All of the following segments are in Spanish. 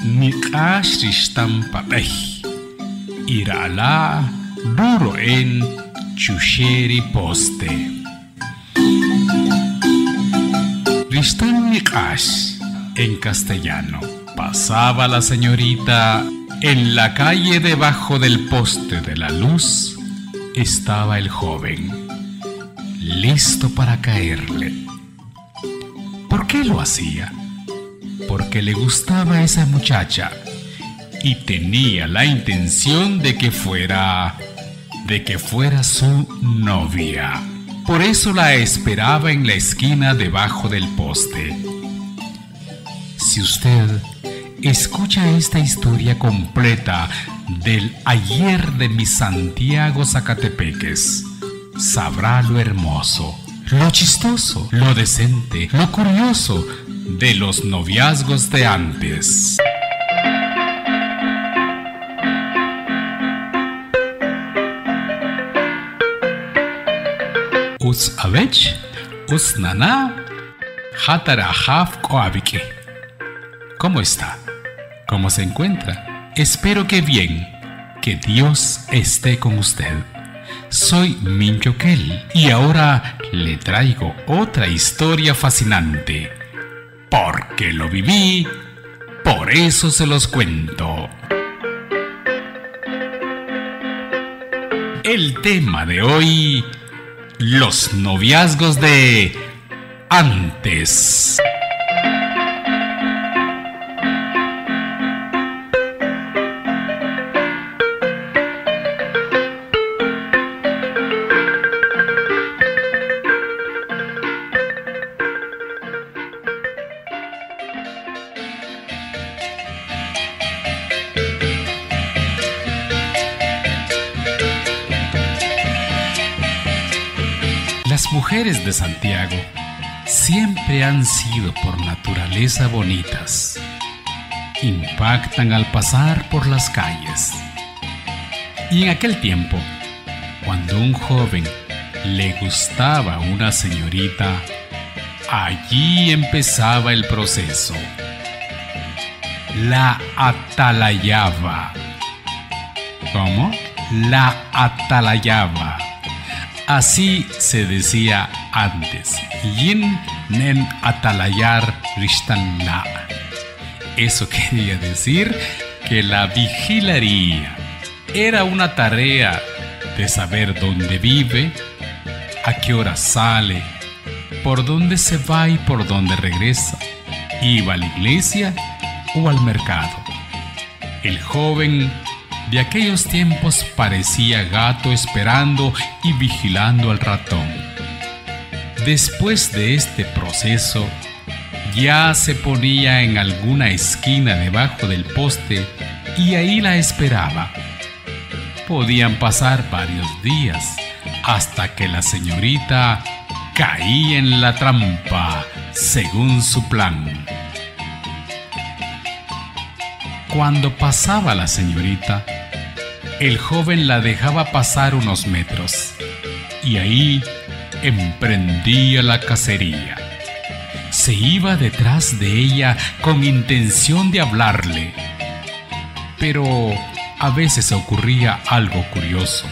Niqash rishtam paqay irala duro en chusheri poste. Rishtam Niqash en castellano. Pasaba la señorita en la calle. Debajo del poste de la luz estaba el joven, listo para caerle. ¿Por qué lo hacía? Porque le gustaba a esa muchacha y tenía la intención de que fuera su novia. Por eso la esperaba en la esquina debajo del poste. Si usted escucha esta historia completa del ayer de mis Santiago Zacatepeques, sabrá lo hermoso, lo chistoso, lo decente, lo curioso de los noviazgos de antes. Us avech, us nana, hatarahaf koabike. ¿Cómo está? ¿Cómo se encuentra? Espero que bien. Que Dios esté con usted. Soy Minchoquel y ahora le traigo otra historia fascinante. Porque lo viví, por eso se los cuento. El tema de hoy: los noviazgos de antes. Las mujeres de Santiago siempre han sido por naturaleza bonitas. Impactan al pasar por las calles. Y en aquel tiempo, cuando un joven le gustaba a una señorita, allí empezaba el proceso. La atalayaba. ¿Cómo? La atalayaba. Así se decía antes. Yin nen atalayar rishtan la. Eso quería decir que la vigilaría. Era una tarea de saber dónde vive, a qué hora sale, por dónde se va y por dónde regresa. Iba a la iglesia o al mercado. El joven de aquellos tiempos parecía gato esperando y vigilando al ratón. Después de este proceso, ya se ponía en alguna esquina debajo del poste y ahí la esperaba. Podían pasar varios días hasta que la señorita caía en la trampa, según su plan. Cuando pasaba la señorita, el joven la dejaba pasar unos metros y ahí emprendía la cacería. Se iba detrás de ella con intención de hablarle, pero a veces ocurría algo curioso,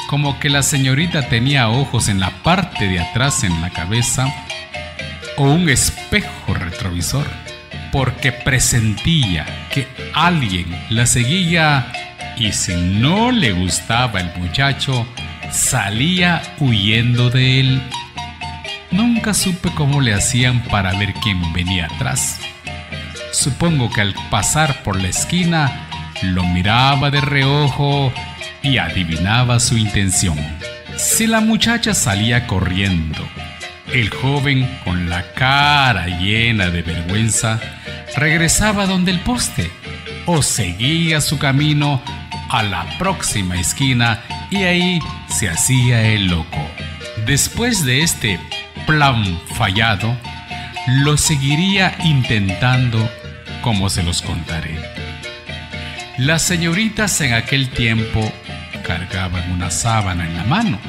como que la señorita tenía ojos en la parte de atrás en la cabeza o un espejo retrovisor, porque presentía que alguien la seguía. Y si no le gustaba el muchacho, salía huyendo de él. Nunca supe cómo le hacían para ver quién venía atrás. Supongo que al pasar por la esquina, lo miraba de reojo y adivinaba su intención. Si la muchacha salía corriendo, el joven, con la cara llena de vergüenza, regresaba donde el poste o seguía su camino a la próxima esquina y ahí se hacía el loco. Después de este plan fallado, lo seguiría intentando, como se los contaré. Las señoritas en aquel tiempo cargaban una sábana en la mano.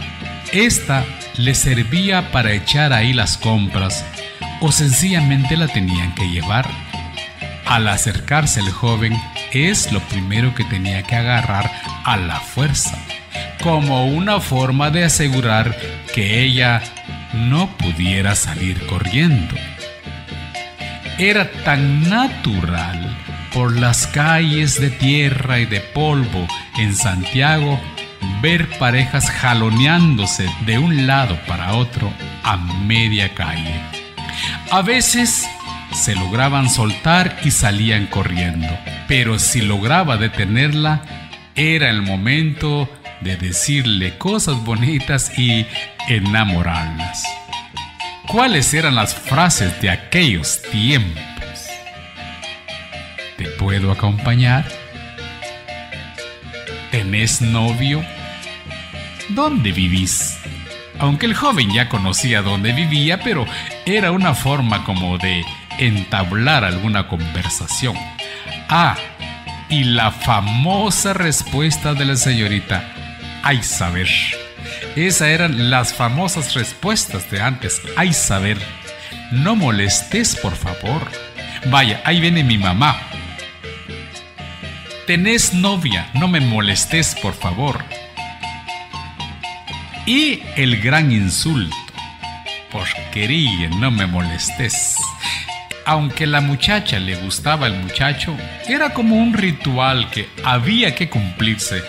Esta le servía para echar ahí las compras o sencillamente la tenían que llevar. Al acercarse el joven, es lo primero que tenía que agarrar a la fuerza, como una forma de asegurar que ella no pudiera salir corriendo. Era tan natural por las calles de tierra y de polvo en Santiago ver parejas jaloneándose de un lado para otro a media calle. A veces se lograban soltar y salían corriendo, pero si lograba detenerla, era el momento de decirle cosas bonitas y enamorarlas. ¿Cuáles eran las frases de aquellos tiempos? ¿Te puedo acompañar? ¿Tenés novio? ¿Dónde vivís? Aunque el joven ya conocía dónde vivía, pero era una forma como de entablar alguna conversación. Ah, y la famosa respuesta de la señorita: ay saber. Esas eran las famosas respuestas de antes. Ay saber. No molestes, por favor. Vaya, ahí viene mi mamá. ¿Tenés novia? No me molestes, por favor. Y el gran insulto: porquería, no me molestes. Aunque la muchacha le gustaba al muchacho, era como un ritual que había que cumplirse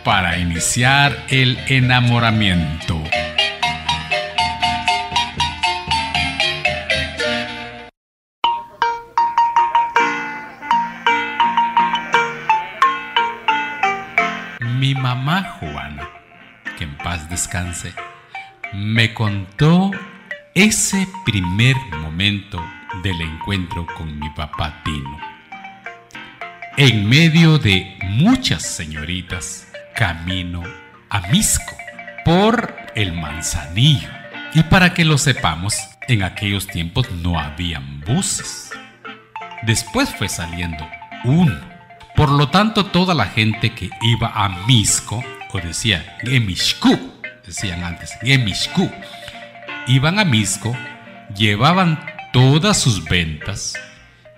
para iniciar el enamoramiento. Mi mamá Juana, que en paz descanse, me contó ese primer momento del encuentro con mi papá Tino. En medio de muchas señoritas, camino a Misco por el Manzanillo. Y para que lo sepamos, en aquellos tiempos no habían buses. Después fue saliendo uno. Por lo tanto, toda la gente que iba a Misco, o decía Gemishku, decían antes, Gemishku, iban a Misco, llevaban todas sus ventas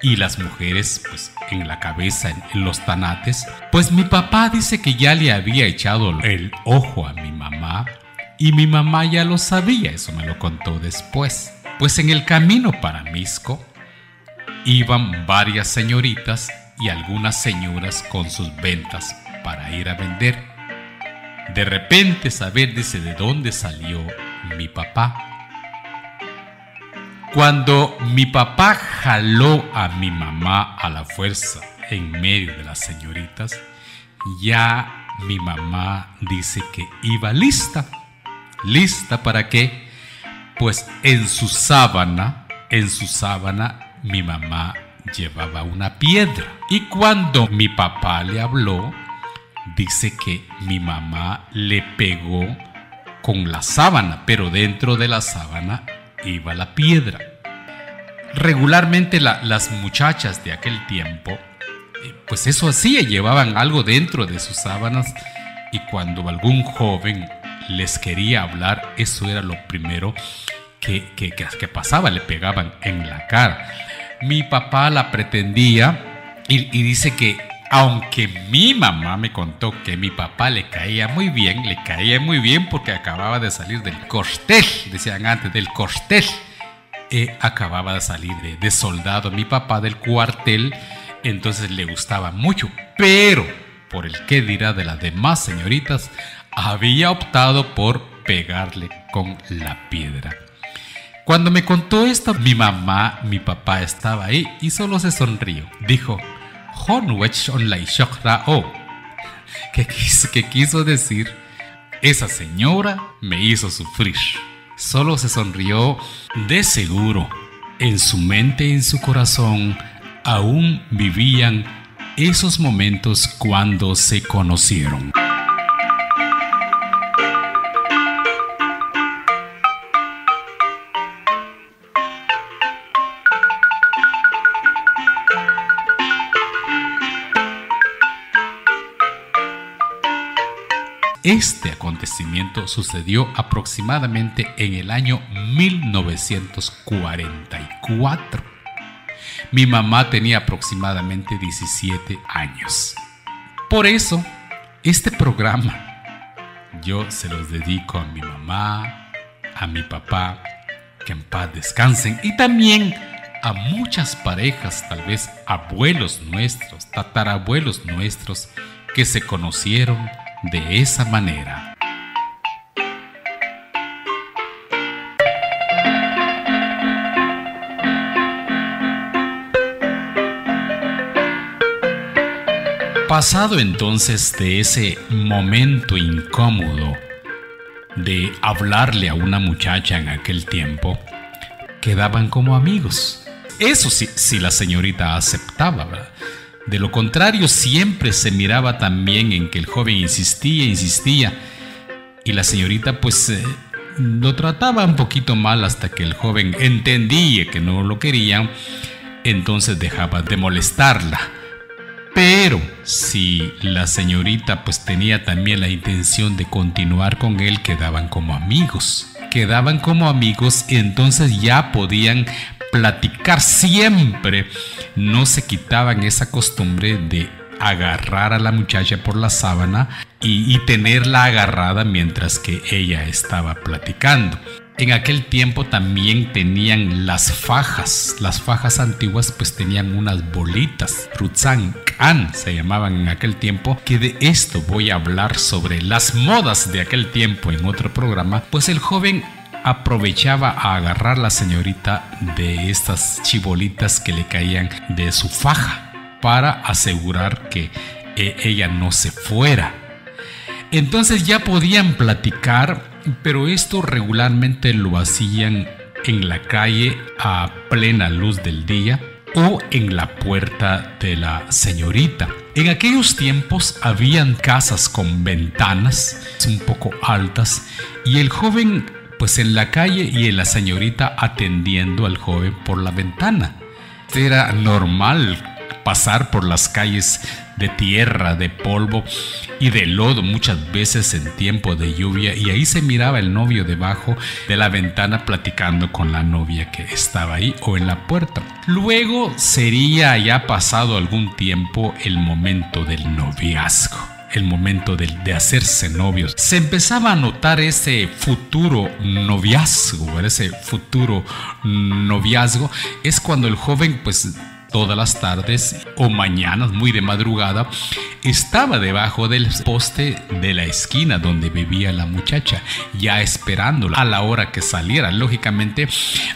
y las mujeres pues en la cabeza, en los tanates. Pues mi papá dice que ya le había echado el ojo a mi mamá y mi mamá ya lo sabía, eso me lo contó después. Pues en el camino para Misco iban varias señoritas y algunas señoras con sus ventas para ir a vender. De repente, saber, dice, de dónde salió mi papá. Cuando mi papá jaló a mi mamá a la fuerza en medio de las señoritas, ya mi mamá dice que iba lista. ¿Lista para qué? Pues en su sábana, mi mamá llevaba una piedra. Y cuando mi papá le habló, dice que mi mamá le pegó con la sábana, pero dentro de la sábana iba la piedra. Regularmente las muchachas de aquel tiempo, pues eso hacía, llevaban algo dentro de sus sábanas, y cuando algún joven les quería hablar, eso era lo primero que pasaba, le pegaban en la cara. Mi papá la pretendía y dice que aunque mi mamá me contó que mi papá le caía muy bien porque acababa de salir del cuartel, decían antes, del cuartel. Acababa de salir de soldado mi papá del cuartel, entonces le gustaba mucho, pero por el qué dirá de las demás señoritas, había optado por pegarle con la piedra. Cuando me contó esto, mi papá estaba ahí y solo se sonrió. Dijo: ¿Qué quiso decir? Esa señora me hizo sufrir. Solo se sonrió. De seguro, en su mente y en su corazón aún vivían esos momentos cuando se conocieron. Este acontecimiento sucedió aproximadamente en el año 1944. Mi mamá tenía aproximadamente 17 años. Por eso, este programa yo se los dedico a mi mamá, a mi papá, que en paz descansen, y también a muchas parejas, tal vez abuelos nuestros, tatarabuelos nuestros, que se conocieron de esa manera. Pasado entonces de ese momento incómodo de hablarle a una muchacha en aquel tiempo, quedaban como amigos. Eso sí, si la señorita aceptaba, ¿verdad? De lo contrario, siempre se miraba también en que el joven insistía, y la señorita pues lo trataba un poquito mal hasta que el joven entendía que no lo querían, entonces dejaba de molestarla. Pero si la señorita pues tenía también la intención de continuar con él, quedaban como amigos. Y entonces ya podían platicar siempre. No se quitaban esa costumbre de agarrar a la muchacha por la sábana y tenerla agarrada mientras que ella estaba platicando. En aquel tiempo también tenían las fajas. Las fajas antiguas pues tenían unas bolitas. Rutzan Kan se llamaban en aquel tiempo. Que de esto voy a hablar sobre las modas de aquel tiempo en otro programa. Pues el joven aprovechaba a agarrar a la señorita de estas chibolitas que le caían de su faja para asegurar que ella no se fuera. Entonces ya podían platicar, pero esto regularmente lo hacían en la calle a plena luz del día o en la puerta de la señorita. En aquellos tiempos habían casas con ventanas un poco altas y el joven pues en la calle y la señorita atendiendo al joven por la ventana. Era normal pasar por las calles de tierra, de polvo y de lodo, muchas veces en tiempo de lluvia, y ahí se miraba el novio debajo de la ventana platicando con la novia que estaba ahí o en la puerta. Luego sería ya pasado algún tiempo el momento del noviazgo, el momento de hacerse novios. Se empezaba a notar ese futuro noviazgo, es cuando el joven pues todas las tardes o mañanas muy de madrugada estaba debajo del poste de la esquina donde vivía la muchacha, ya esperándola a la hora que saliera. Lógicamente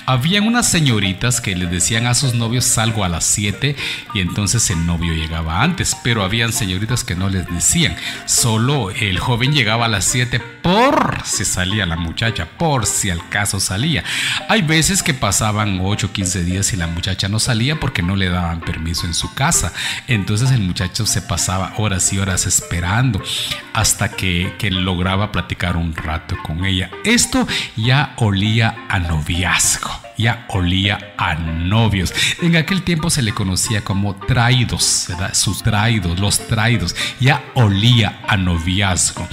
habían unas señoritas que le decían a sus novios salgo a las 7 y entonces el novio llegaba antes, pero habían señoritas que no les decían, solo el joven llegaba a las 7 por si salía la muchacha, por si al caso salía. Hay veces que pasaban 8 o 15 días y la muchacha no salía porque no le daban permiso en su casa. Entonces el muchacho se pasaba horas y horas esperando hasta que lograba platicar un rato con ella. Esto ya olía a noviazgo, ya olía a novios. En aquel tiempo se le conocía como traídos, ¿verdad? Los traídos, ya olía a noviazgo.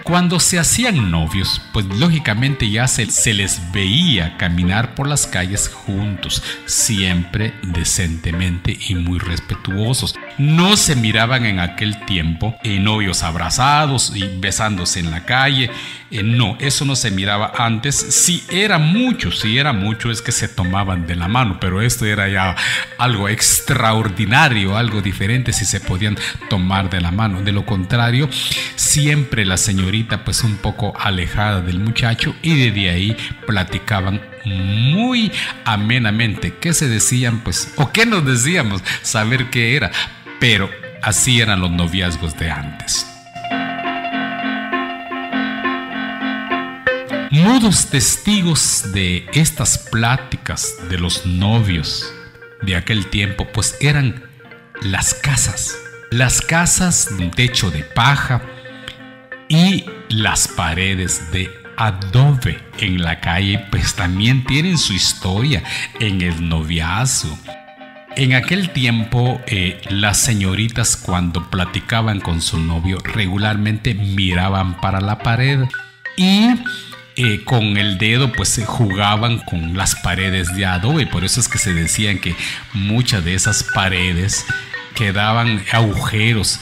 Cuando se hacían novios, pues lógicamente ya se les veía caminar por las calles juntos, siempre decentemente y muy respetuosos. No se miraban en aquel tiempo novios abrazados y besándose en la calle. No, eso no se miraba antes. Si era mucho es que se tomaban de la mano, pero esto era ya algo extraordinario, algo diferente si se podían tomar de la mano. De lo contrario, siempre la señorita pues un poco alejada del muchacho, y desde ahí platicaban muy amenamente. ¿Qué se decían pues? ¿O qué nos decíamos? Saber qué era. Pero así eran los noviazgos de antes. Mudos testigos de estas pláticas de los novios de aquel tiempo pues eran las casas de un techo de paja y las paredes de adobe en la calle, pues también tienen su historia en el noviazgo. En aquel tiempo, las señoritas cuando platicaban con su novio regularmente miraban para la pared y con el dedo pues se jugaban con las paredes de adobe. Por eso es que se decían que muchas de esas paredes quedaban agujeros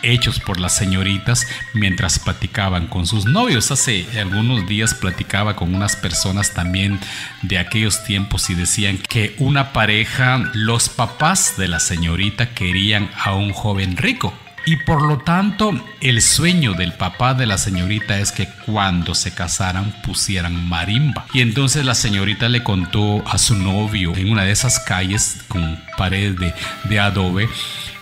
hechos por las señoritas mientras platicaban con sus novios. Hace algunos días platicaba con unas personas también de aquellos tiempos y decían que una pareja, los papás de la señorita querían a un joven rico. Y por lo tanto, el sueño del papá de la señorita es que cuando se casaran pusieran marimba. Y entonces la señorita le contó a su novio en una de esas calles con pared de adobe,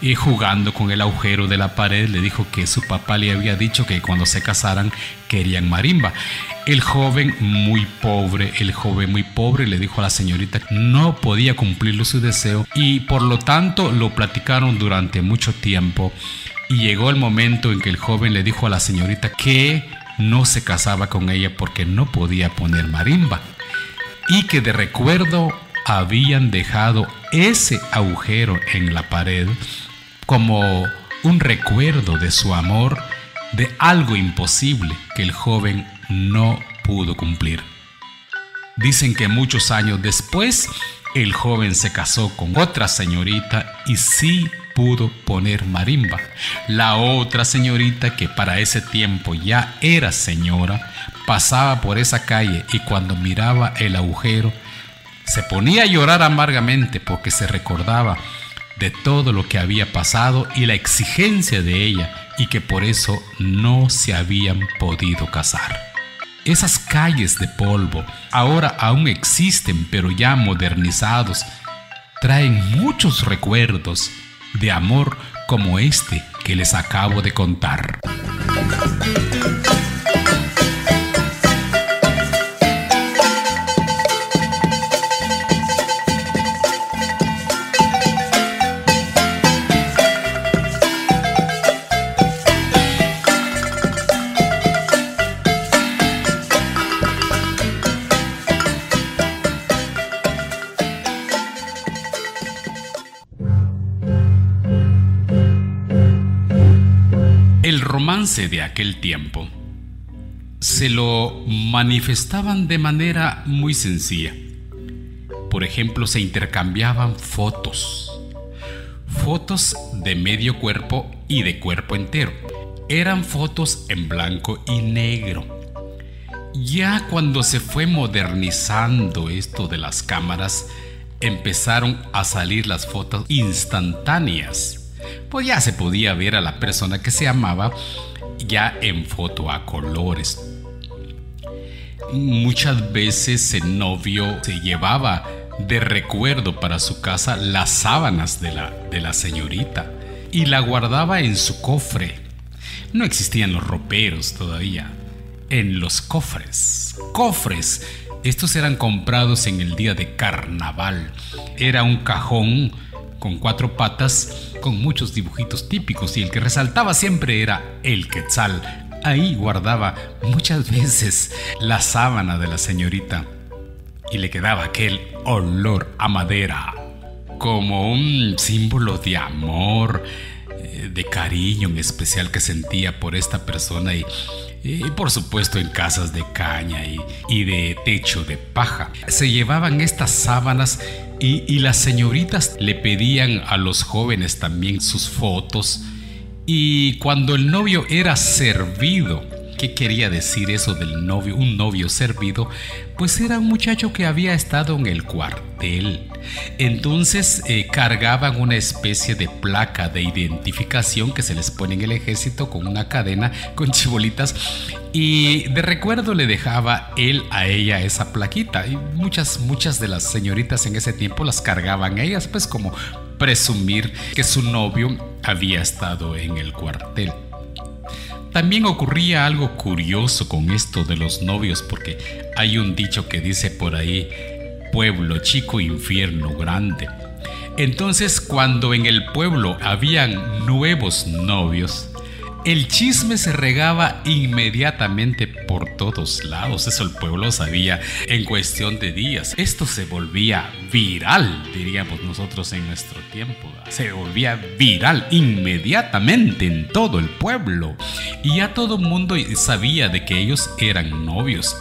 y jugando con el agujero de la pared, le dijo que su papá le había dicho que cuando se casaran querían marimba. El joven muy pobre le dijo a la señorita que no podía cumplirle su deseo, y por lo tanto lo platicaron durante mucho tiempo. Y llegó el momento en que el joven le dijo a la señorita que no se casaba con ella porque no podía poner marimba, y que de recuerdo habían dejado ese agujero en la pared como un recuerdo de su amor, de algo imposible que el joven no pudo cumplir. Dicen que muchos años después el joven se casó con otra señorita y sí pudo poner marimba. La otra señorita, que para ese tiempo ya era señora, pasaba por esa calle y cuando miraba el agujero se ponía a llorar amargamente porque se recordaba de todo lo que había pasado y la exigencia de ella, y que por eso no se habían podido casar. Esas calles de polvo ahora aún existen, pero ya modernizados, traen muchos recuerdos de amor como este que les acabo de contar. El romance de aquel tiempo se lo manifestaban de manera muy sencilla. Por ejemplo, se intercambiaban fotos de medio cuerpo y de cuerpo entero. Eran fotos en blanco y negro. Ya cuando se fue modernizando esto de las cámaras, empezaron a salir las fotos instantáneas. Pues ya se podía ver a la persona que se amaba ya en foto a colores. Muchas veces el novio se llevaba de recuerdo para su casa las sábanas de la señorita y la guardaba en su cofre. No existían los roperos todavía. En los cofres. Estos eran comprados en el día de carnaval. Era un cajón con 4 patas con muchos dibujitos típicos, y el que resaltaba siempre era el quetzal. Ahí guardaba muchas veces la sábana de la señorita y le quedaba aquel olor a madera como un símbolo de amor, de cariño en especial que sentía por esta persona, y por supuesto en casas de caña y de techo de paja. Se llevaban estas sábanas y las señoritas le pedían a los jóvenes también sus fotos. Y cuando el novio era servido, ¿qué quería decir eso del novio? Un novio servido, pues era un muchacho que había estado en el cuartel. Entonces cargaban una especie de placa de identificación que se les pone en el ejército con una cadena con chibolitas, y de recuerdo le dejaba él a ella esa plaquita, y muchas de las señoritas en ese tiempo las cargaban ellas, pues como presumir que su novio había estado en el cuartel. También ocurría algo curioso con esto de los novios, porque hay un dicho que dice por ahí: pueblo chico, infierno grande. Entonces, cuando en el pueblo habían nuevos novios, El chisme se regaba inmediatamente por todos lados. Eso el pueblo sabía en cuestión de días. Esto se volvía viral, diríamos nosotros en nuestro tiempo. Se volvía viral inmediatamente en todo el pueblo. Y ya todo el mundo sabía de que ellos eran novios.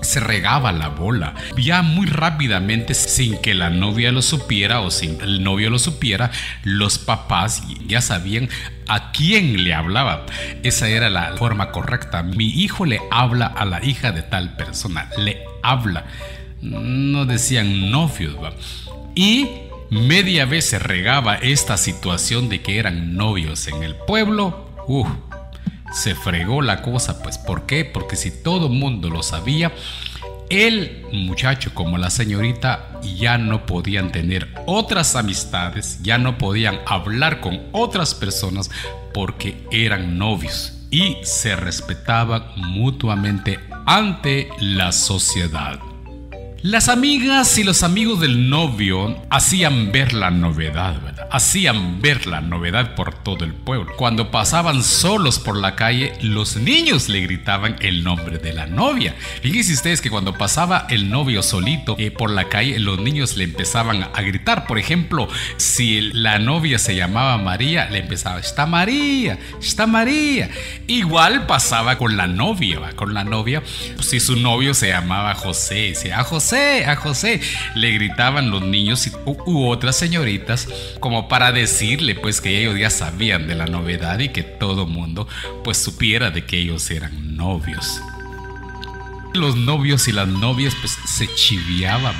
Se regaba la bola ya muy rápidamente, sin que la novia lo supiera o sin el novio lo supiera. Los papás ya sabían a quién le hablaba. Esa era la forma correcta. Mi hijo le habla a la hija de tal persona, le habla. No decían novios, ¿va? Y media vez se regaba esta situación de que eran novios en el pueblo. Se fregó la cosa, pues. ¿Por qué? Porque si todo el mundo lo sabía, el muchacho como la señorita ya no podían tener otras amistades, ya no podían hablar con otras personas porque eran novios y se respetaban mutuamente ante la sociedad. Las amigas y los amigos del novio hacían ver la novedad, ¿verdad? Hacían ver la novedad por todo el pueblo. Cuando pasaban solos por la calle, los niños le gritaban el nombre de la novia. Fíjense ustedes que cuando pasaba el novio solito por la calle, los niños le empezaban a gritar. Por ejemplo, si la novia se llamaba María, le empezaba: está María, está María. Igual pasaba con la novia, ¿va? Con la novia, pues, si su novio se llamaba José, decía: a José, le gritaban los niños u otras señoritas, como para decirle pues que ellos ya sabían de la novedad y que todo mundo pues supiera de que ellos eran novios. Los novios y las novias pues se chiviaban.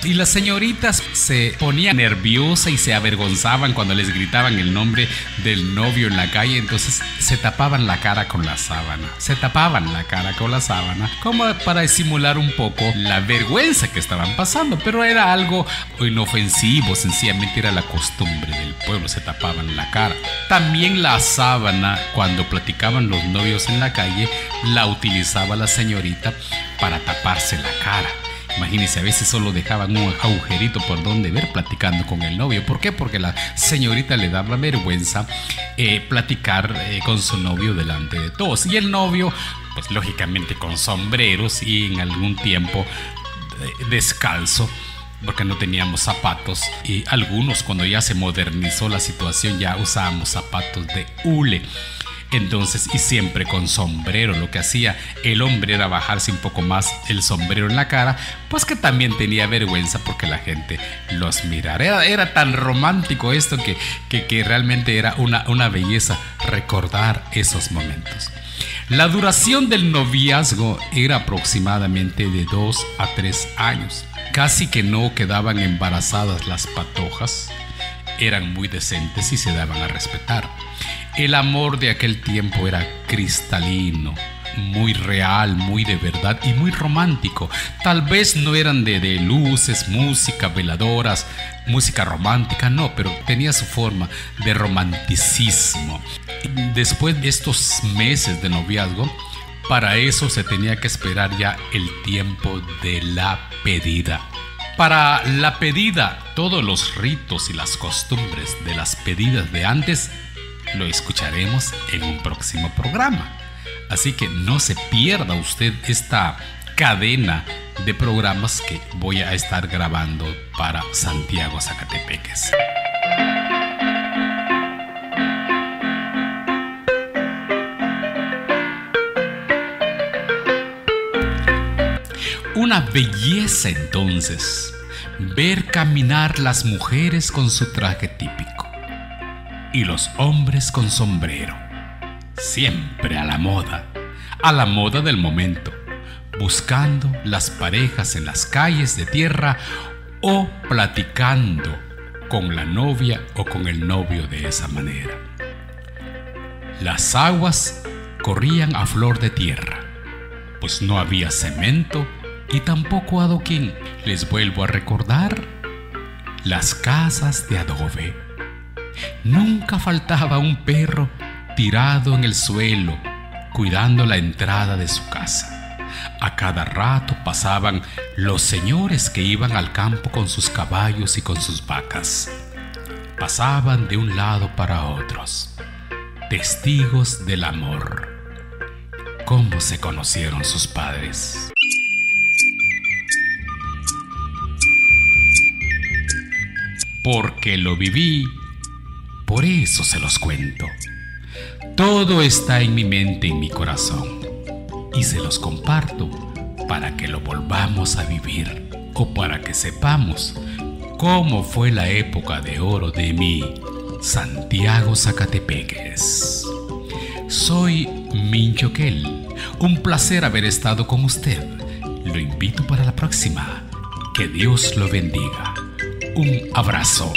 Y las señoritas se ponían nerviosas y se avergonzaban cuando les gritaban el nombre del novio en la calle. Entonces se tapaban la cara con la sábana. Como para disimular un poco la vergüenza que estaban pasando. Pero era algo inofensivo, sencillamente era la costumbre del pueblo. Se tapaban la cara. También la sábana, cuando platicaban los novios en la calle, la utilizaba la señorita para taparse la cara. Imagínense, a veces solo dejaban un agujerito por donde ver platicando con el novio. ¿Por qué? Porque la señorita le daba vergüenza platicar con su novio delante de todos. Y el novio, pues lógicamente con sombreros y en algún tiempo descalzo, porque no teníamos zapatos. Y algunos, cuando ya se modernizó la situación, ya usábamos zapatos de hule. Entonces, y siempre con sombrero. Lo que hacía el hombre era bajarse un poco más el sombrero en la cara, pues que también tenía vergüenza porque la gente los mirara. Era tan romántico esto que realmente era una belleza recordar esos momentos. La duración del noviazgo era aproximadamente de 2 a 3 años. Casi que no quedaban embarazadas las patojas. Eran muy decentes y se daban a respetar. El amor de aquel tiempo era cristalino, muy real, muy de verdad y muy romántico. Tal vez no eran de luces, música, veladoras, música romántica, no, pero tenía su forma de romanticismo. Después de estos meses de noviazgo, para eso se tenía que esperar ya el tiempo de la pedida. Para la pedida, todos los ritos y las costumbres de las pedidas de antes lo escucharemos en un próximo programa. Así que no se pierda usted esta cadena de programas que voy a estar grabando para Santiago Zacatepeques. Una belleza entonces ver caminar las mujeres con su traje típico y los hombres con sombrero, siempre a la moda del momento, buscando las parejas en las calles de tierra o platicando con la novia o con el novio de esa manera. Las aguas corrían a flor de tierra, pues no había cemento y tampoco adoquín. Les vuelvo a recordar las casas de adobe. Nunca faltaba un perro tirado en el suelo, cuidando la entrada de su casa. A cada rato pasaban los señores que iban al campo con sus caballos y con sus vacas. Pasaban de un lado para otros. testigos del amor. ¿Cómo se conocieron sus padres? Porque lo viví, por eso se los cuento. Todo está en mi mente y en mi corazón, y se los comparto para que lo volvamos a vivir o para que sepamos cómo fue la época de oro de mi Santiago Zacatepeques. Soy Minchoquel. Un placer haber estado con usted. Lo invito para la próxima. Que Dios lo bendiga. Un abrazo.